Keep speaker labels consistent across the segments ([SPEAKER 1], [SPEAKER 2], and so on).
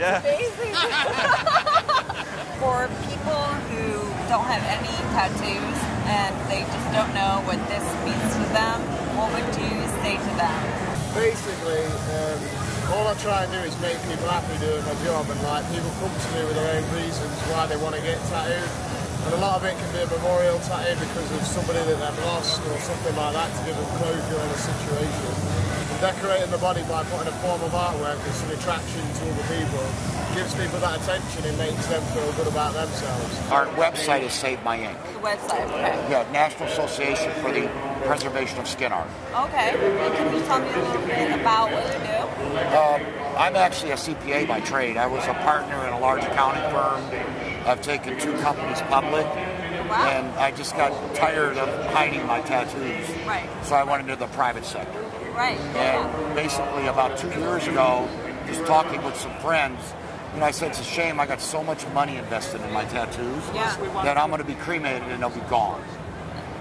[SPEAKER 1] Yeah.
[SPEAKER 2] Amazing. For people who don't have any tattoos and they just don't know what this means to them, what would you say to them?
[SPEAKER 3] Basically, all I try and do is make people happy doing my job, and like people come to me with their own reasons why they want to get tattooed. And a lot of it can be a memorial tattoo because of somebody that they've lost or something like that to give them closure in a situation. And decorating the body by putting a form of artwork that's an attraction to other people gives people that attention and makes them feel good about themselves.
[SPEAKER 4] Our website is Save My Ink.
[SPEAKER 2] The website, okay.
[SPEAKER 4] Yeah, National Association for the Preservation of Skin Art.
[SPEAKER 2] Okay. And can you tell me a little bit about what you do?
[SPEAKER 4] I'm actually a CPA by trade. I was a partner in a large accounting firm. I've taken 2 companies public.
[SPEAKER 2] Wow.
[SPEAKER 4] And I just got tired of hiding my tattoos.
[SPEAKER 2] Right.
[SPEAKER 4] So I went into the private sector.
[SPEAKER 2] Right.
[SPEAKER 4] And basically about 2 years ago, just talking with some friends, I said it's a shame I got so much money invested in my tattoos that I'm going to be cremated and they'll be gone.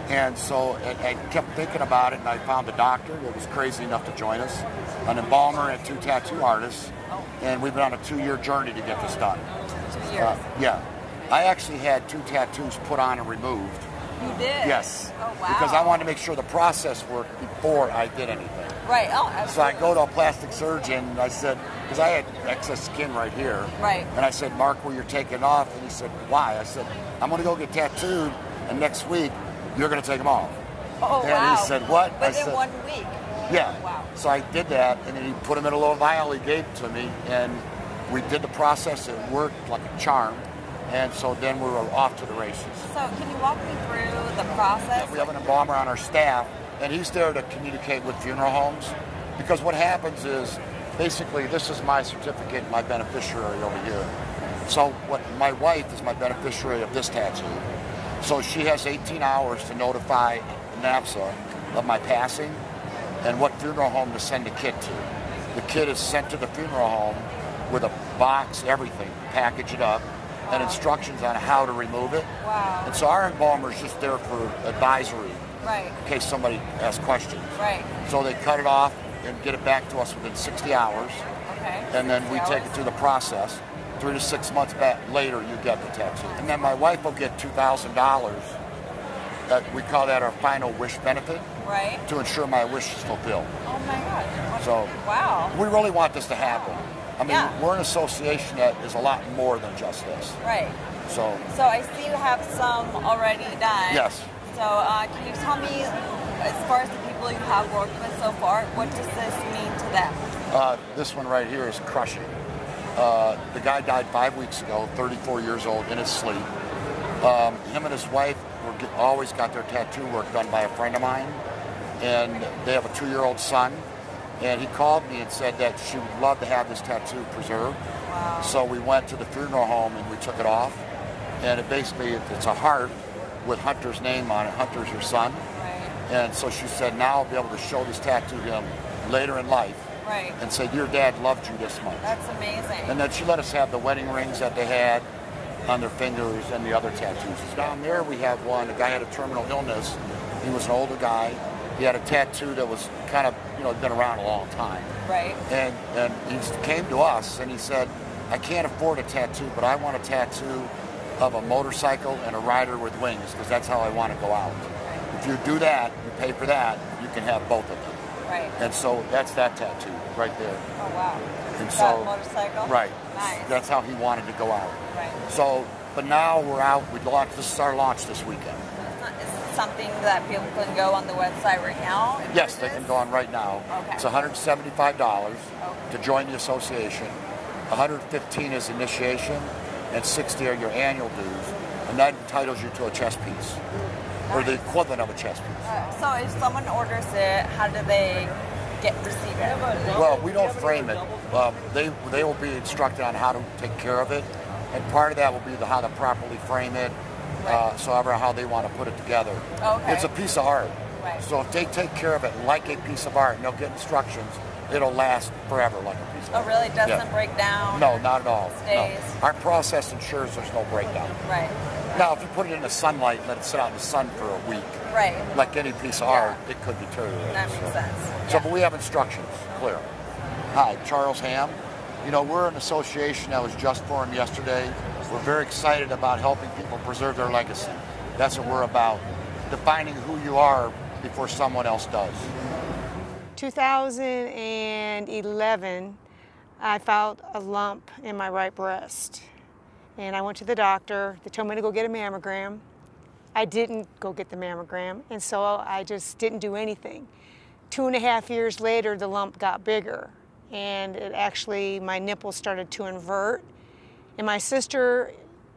[SPEAKER 4] And so I kept thinking about it, and I found a doctor that was crazy enough to join us, an embalmer and 2 tattoo artists, and we've been on a 2-year journey to get this done.
[SPEAKER 2] 2 years.
[SPEAKER 4] Yeah. I actually had 2 tattoos put on and removed.
[SPEAKER 2] You did?
[SPEAKER 4] Yes.
[SPEAKER 2] Oh, wow.
[SPEAKER 4] Because I wanted to make sure the process worked before I did anything.
[SPEAKER 2] Right. Oh, absolutely.
[SPEAKER 4] So I go to a plastic surgeon, and I said, because I had excess skin right here.
[SPEAKER 2] Right.
[SPEAKER 4] And I said, Mark, will you take it off? And he said, why? I said, I'm going to go get tattooed, and next week, you're going to take them off.
[SPEAKER 2] Oh,
[SPEAKER 4] and
[SPEAKER 2] wow.
[SPEAKER 4] he said, what?
[SPEAKER 2] But
[SPEAKER 4] I said,
[SPEAKER 2] 1 week.
[SPEAKER 4] Yeah.
[SPEAKER 2] Wow.
[SPEAKER 4] So I did that, and then he put them in a little vial he gave to me, and we did the process. It worked like a charm. And so then we were off to the races.
[SPEAKER 2] So can you walk me through the process?
[SPEAKER 4] Yeah, we have an embalmer on our staff, and he's there to communicate with funeral homes. Because what happens is, basically, this is my certificate, my beneficiary over here. So my wife is my beneficiary of this tattoo. So she has 18 hours to notify NAPSA of my passing and what funeral home to send the kit to. The kit is sent to the funeral home with a box, everything, package it up, and instructions on how to remove it.
[SPEAKER 2] Wow.
[SPEAKER 4] And so our embalmer is just there for advisory,
[SPEAKER 2] right,
[SPEAKER 4] in case somebody has questions.
[SPEAKER 2] Right.
[SPEAKER 4] So they cut it off and get it back to us within 60 hours.
[SPEAKER 2] Okay.
[SPEAKER 4] And then we take it through the process. 3 to 6 months back later, you get the tattoo. And then my wife will get $2,000. We call that our final wish benefit.
[SPEAKER 2] Right.
[SPEAKER 4] To ensure my wish is fulfilled.
[SPEAKER 2] Oh my God.
[SPEAKER 4] So
[SPEAKER 2] wow.
[SPEAKER 4] We really want this to happen. I mean,
[SPEAKER 2] yeah.
[SPEAKER 4] We're an association that is a lot more than just this.
[SPEAKER 2] Right.
[SPEAKER 4] So
[SPEAKER 2] I see you have some already done.
[SPEAKER 4] Yes.
[SPEAKER 2] So can you tell me, as far as the people you have worked with so far, what does this mean to them?
[SPEAKER 4] This one right here is crushing. The guy died 5 weeks ago, 34 years old, in his sleep. Him and his wife always got their tattoo work done by a friend of mine, and they have a 2-year-old son. And he called me and said that she would love to have this tattoo preserved.
[SPEAKER 2] Wow.
[SPEAKER 4] So we went to the funeral home and we took it off. And it's a heart with Hunter's name on it. Hunter's her son.
[SPEAKER 2] Right.
[SPEAKER 4] And so she said, now I'll be able to show this tattoo to him later in life.
[SPEAKER 2] Right.
[SPEAKER 4] And say, your dad loved you this much.
[SPEAKER 2] That's amazing.
[SPEAKER 4] And then she let us have the wedding rings that they had on their fingers and the other tattoos. Down there we have one. The guy had a terminal illness. He was an older guy. He had a tattoo that was kind of, been around a long time.
[SPEAKER 2] Right.
[SPEAKER 4] And he came to us and he said, I can't afford a tattoo, but I want a tattoo of a motorcycle and a rider with wings, because that's how I want to go out. Right. If you do that, you pay for that, you can have both of them.
[SPEAKER 2] Right.
[SPEAKER 4] And so that's that tattoo right there.
[SPEAKER 2] Oh, wow.
[SPEAKER 4] And
[SPEAKER 2] that motorcycle?
[SPEAKER 4] Right.
[SPEAKER 2] Nice.
[SPEAKER 4] That's how he wanted to go out.
[SPEAKER 2] Right.
[SPEAKER 4] So, but now we're out. This is our launch this weekend.
[SPEAKER 2] Something that people can go on the website right now?
[SPEAKER 4] Yes, they can go on right now.
[SPEAKER 2] Okay.
[SPEAKER 4] It's $175 to join the association. $115 is initiation, and $60 are your annual dues, and that entitles you to a chess piece, or the equivalent of a chess piece.
[SPEAKER 2] So if someone orders it, how do they receive it?
[SPEAKER 4] Well, we don't frame it. They will be instructed on how to take care of it, and part of that will be how to properly frame it. So how they want to put it together.
[SPEAKER 2] Okay.
[SPEAKER 4] It's a piece of art.
[SPEAKER 2] Right.
[SPEAKER 4] So if they take care of it like a piece of art and they'll get instructions, it'll last forever like a piece of art.
[SPEAKER 2] Oh, really? It doesn't break down?
[SPEAKER 4] No, not at all.
[SPEAKER 2] Stays?
[SPEAKER 4] No. Our process ensures there's no breakdown.
[SPEAKER 2] Right.
[SPEAKER 4] Now, if you put it in the sunlight and let it sit out in the sun for a week,
[SPEAKER 2] right,
[SPEAKER 4] like any piece of art, it could deteriorate.
[SPEAKER 2] That makes sense.
[SPEAKER 4] So, but we have instructions, clear. Hi, Charles Ham. You know, we're an association that was just formed yesterday. We're very excited about helping people preserve their legacy. That's what we're about, defining who you are before someone else does.
[SPEAKER 1] 2011, I felt a lump in my right breast. And I went to the doctor. They told me to go get a mammogram. I didn't go get the mammogram, and so I just didn't do anything. 2.5 years later, the lump got bigger, and it actually, my nipples started to invert. And my sister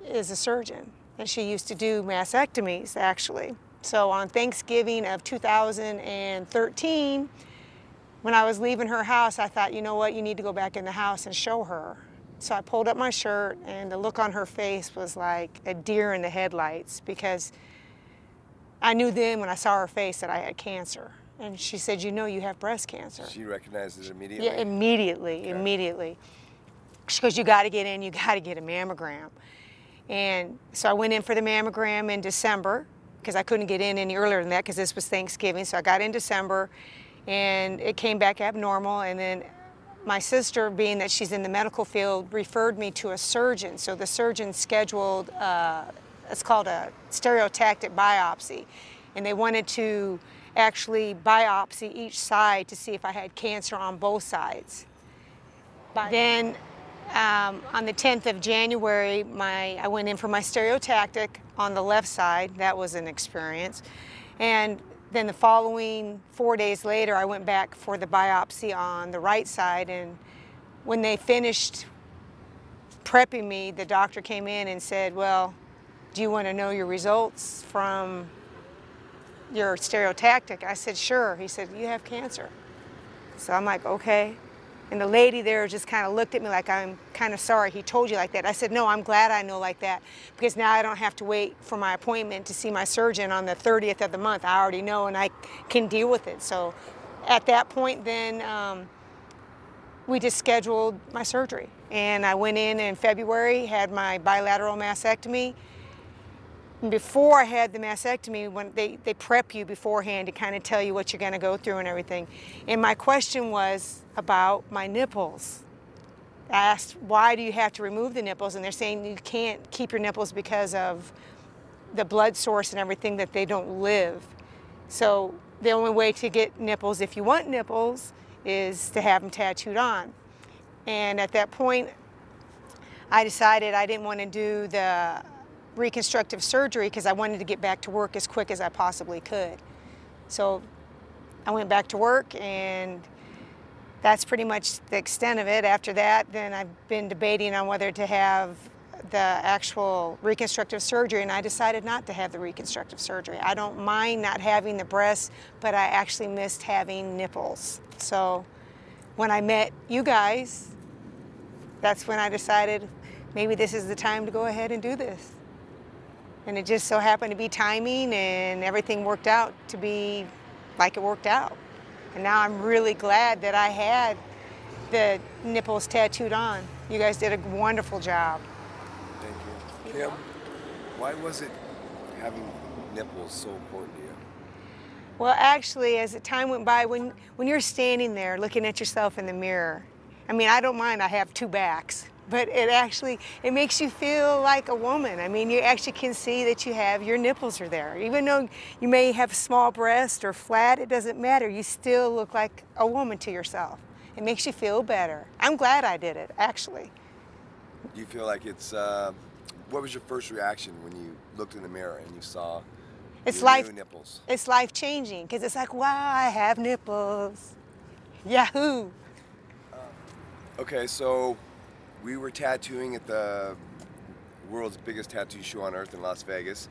[SPEAKER 1] is a surgeon, and she used to do mastectomies, actually. So on Thanksgiving of 2013, when I was leaving her house, I thought, you know what, you need to go back in the house and show her. So I pulled up my shirt, and the look on her face was like a deer in the headlights, because I knew then when I saw her face that I had cancer. And she said, you know you have breast cancer.
[SPEAKER 5] She recognized it immediately?
[SPEAKER 1] Yeah, immediately, okay. Immediately. She goes, you got to get in, you got to get a mammogram. And so I went in for the mammogram in December, because I couldn't get in any earlier than that, because this was Thanksgiving. So I got in December, and it came back abnormal. And then my sister, being that she's in the medical field, referred me to a surgeon. So the surgeon scheduled, it's called a stereotactic biopsy. And they wanted to actually biopsy each side to see if I had cancer on both sides. Then on the 10th of January, I went in for my stereotactic on the left side. That was an experience. And then the following 4 days later, I went back for the biopsy on the right side. And when they finished prepping me, the doctor came in and said, well, do you want to know your results from your stereotactic? I said, sure. He said, you have cancer. So I'm like, okay. And the lady there just kind of looked at me like, I'm kind of sorry he told you like that. I said, no, I'm glad I know like that, because now I don't have to wait for my appointment to see my surgeon on the 30th of the month. I already know, and I can deal with it. So at that point then, we just scheduled my surgery. And I went in February, had my bilateral mastectomy. Before I had the mastectomy, when they prep you beforehand to kind of tell you what you're going to go through and everything. And my question was about my nipples. I asked, why do you have to remove the nipples? And they're saying you can't keep your nipples because of the blood source and everything, that they don't live. So the only way to get nipples, if you want nipples, is to have them tattooed on. And at that point, I decided I didn't want to do the reconstructive surgery because I wanted to get back to work as quick as I possibly could. So I went back to work, and that's pretty much the extent of it. After that, then I've been debating on whether to have the actual reconstructive surgery, and I decided not to have the reconstructive surgery. I don't mind not having the breasts, but I actually missed having nipples. So when I met you guys, that's when I decided maybe this is the time to go ahead and do this. And it just so happened to be timing, and everything worked out to be like it worked out. And now I'm really glad that I had the nipples tattooed on. You guys did a wonderful job.
[SPEAKER 5] Thank you. Kim, why was it having nipples so important to you?
[SPEAKER 1] Well, actually, as the time went by, when you're standing there looking at yourself in the mirror, I mean, I don't mind, I have two backs, but it makes you feel like a woman. I mean, you actually can see that your nipples are there. Even though you may have small breasts or flat, it doesn't matter. You still look like a woman to yourself. It makes you feel better. I'm glad I did it, actually.
[SPEAKER 5] Do you feel like it's, what was your first reaction when you looked in the mirror and you saw your new nipples?
[SPEAKER 1] It's life-changing, because it's like, wow, I have nipples. Yahoo!
[SPEAKER 5] Okay, so we were tattooing at the world's biggest tattoo show on earth in Las Vegas,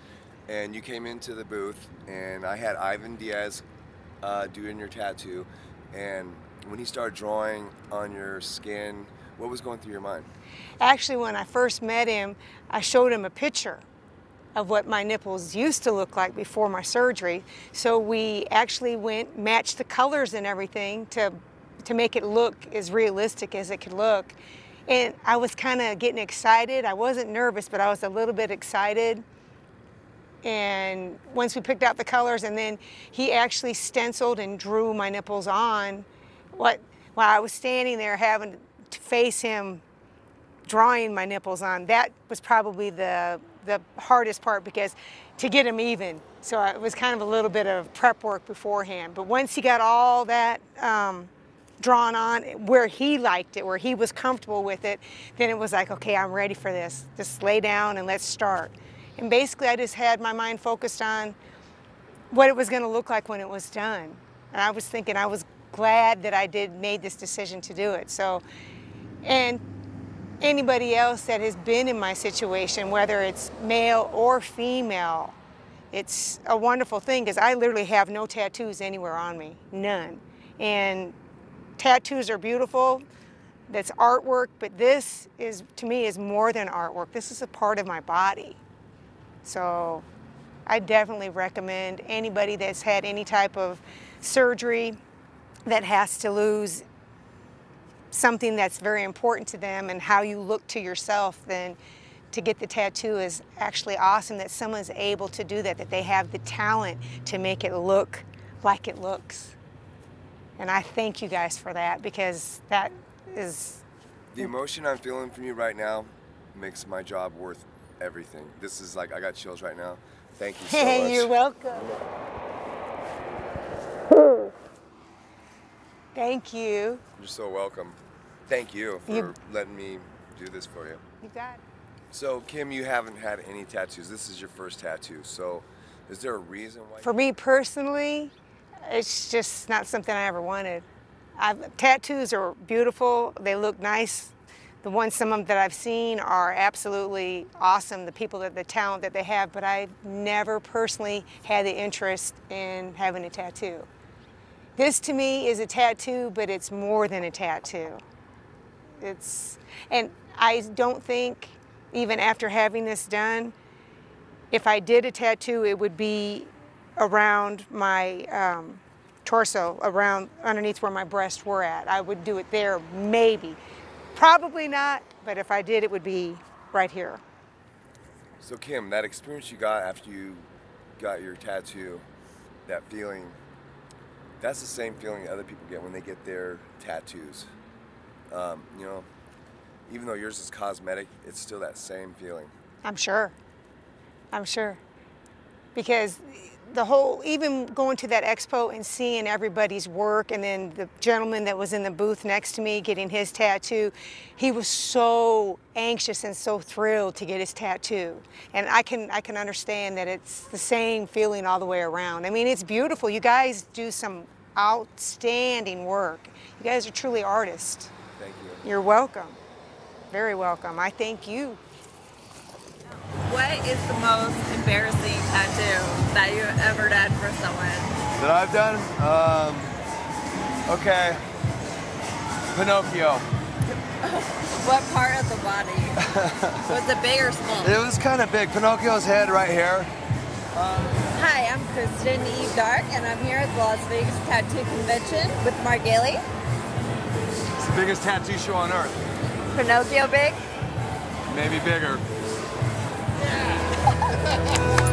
[SPEAKER 5] and you came into the booth, and I had Ivan Diaz doing your tattoo, and when he started drawing on your skin, what was going through your mind?
[SPEAKER 1] Actually, when I first met him, I showed him a picture of what my nipples used to look like before my surgery. So we actually matched the colors and everything to make it look as realistic as it could look. And I was kind of getting excited. I wasn't nervous, but I was a little bit excited. And once we picked out the colors, and then he actually stenciled and drew my nipples on, while I was standing there having to face him drawing my nipples on, that was probably the hardest part, because to get him even. So it was kind of a little bit of prep work beforehand. But once he got all that drawn on where he liked it, where he was comfortable with it, then it was like, okay, I'm ready for this. Just lay down and let's start. And basically I just had my mind focused on what it was going to look like when it was done. And I was thinking, I was glad that I made this decision to do it. So, and anybody else that has been in my situation, whether it's male or female, it's a wonderful thing, because I literally have no tattoos anywhere on me, none. And tattoos are beautiful, that's artwork, but this is, to me, is more than artwork. This is a part of my body. So I definitely recommend anybody that's had any type of surgery that has to lose something that's very important to them and how you look to yourself, then to get the tattoo is actually awesome that someone's able to do that, that they have the talent to make it look like it looks. And I thank you guys for that, because that is...
[SPEAKER 5] The emotion I'm feeling from you right now makes my job worth everything. This is like, I got chills right now. Thank you so much.
[SPEAKER 1] You're welcome. Thank you.
[SPEAKER 5] You're so welcome. Thank you for letting me do this for you.
[SPEAKER 1] You got it.
[SPEAKER 5] So, Kim, you haven't had any tattoos. This is your first tattoo. So, is there a reason why?
[SPEAKER 1] For me personally, it's just not something I ever wanted. Tattoos are beautiful. They look nice. Some of them that I've seen are absolutely awesome, the talent that they have, but I've never personally had the interest in having a tattoo. This to me is a tattoo, but it's more than a tattoo. And I don't think, even after having this done, if I did a tattoo, it would be around my torso, around underneath where my breasts were at. I would do it there, maybe. Probably not, but if I did, it would be right here.
[SPEAKER 5] So Kim, that experience you got after you got your tattoo, that feeling, that's the same feeling other people get when they get their tattoos. You know, even though yours is cosmetic, it's still that same feeling.
[SPEAKER 1] I'm sure. I'm sure. Because the whole, even going to that expo and seeing everybody's work, and then the gentleman that was in the booth next to me getting his tattoo, he was so anxious and so thrilled to get his tattoo. And I can understand that it's the same feeling all the way around. I mean, it's beautiful. You guys do some outstanding work. You guys are truly artists.
[SPEAKER 5] Thank you.
[SPEAKER 1] You're welcome. Very welcome. I thank you.
[SPEAKER 2] What is the most embarrassing tattoo that you've ever done for someone?
[SPEAKER 5] That I've done? Okay. Pinocchio.
[SPEAKER 2] What part of the body? Was it big or small?
[SPEAKER 5] It was kind of big. Pinocchio's head right here.
[SPEAKER 2] Hi, I'm Kristen Eve Dark, and I'm here at the Las Vegas Tattoo Convention with Mark Gailey.
[SPEAKER 5] It's the biggest tattoo show on earth.
[SPEAKER 2] Pinocchio big?
[SPEAKER 5] Maybe bigger.
[SPEAKER 2] Yeah.